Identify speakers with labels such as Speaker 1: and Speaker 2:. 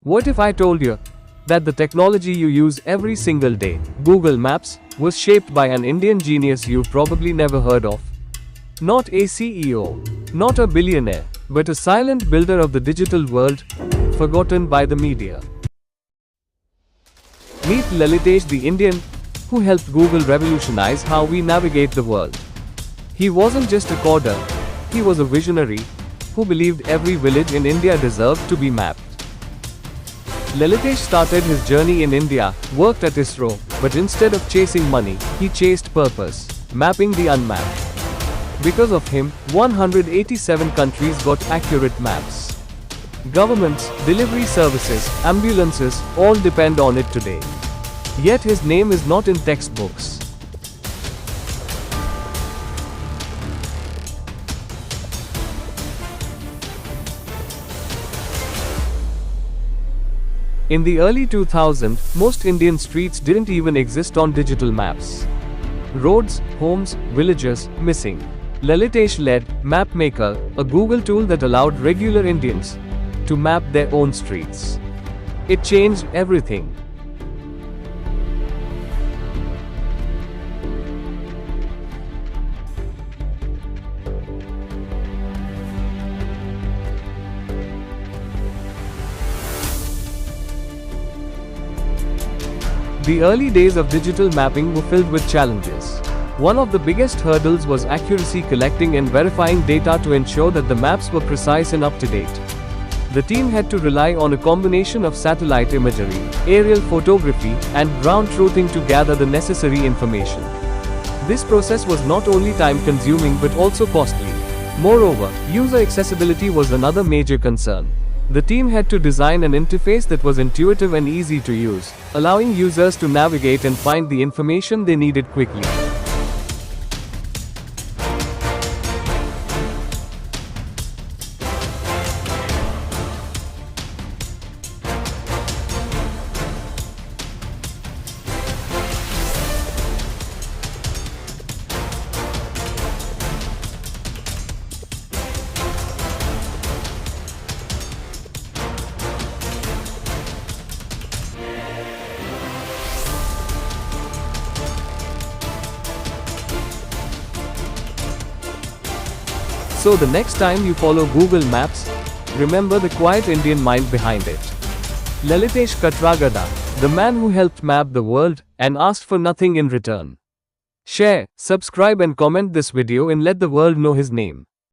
Speaker 1: What if I told you that the technology you use every single day, Google Maps, was shaped by an Indian genius you've probably never heard of? Not a CEO, not a billionaire, but a silent builder of the digital world, forgotten by the media. Meet Lalitesh, the Indian who helped Google revolutionize how we navigate the world. He wasn't just a coder, he was a visionary who believed every village in India deserved to be mapped. Lalitesh started his journey in India, worked at ISRO, but instead of chasing money, he chased purpose, mapping the unmapped. Because of him, 187 countries got accurate maps. Governments, delivery services, ambulances, all depend on it today. Yet his name is not in textbooks. In the early 2000s, most Indian streets didn't even exist on digital maps. Roads, homes, villages, missing. Lalitesh led MapMaker, a Google tool that allowed regular Indians to map their own streets. It changed everything. The early days of digital mapping were filled with challenges. One of the biggest hurdles was accuracy, collecting and verifying data to ensure that the maps were precise and up-to-date. The team had to rely on a combination of satellite imagery, aerial photography, and ground truthing to gather the necessary information. This process was not only time-consuming but also costly. Moreover, user accessibility was another major concern. The team had to design an interface that was intuitive and easy to use, allowing users to navigate and find the information they needed quickly. So the next time you follow Google Maps, remember the quiet Indian mind behind it. Lalitesh Katragadda, the man who helped map the world and asked for nothing in return. Share, subscribe and comment this video and let the world know his name.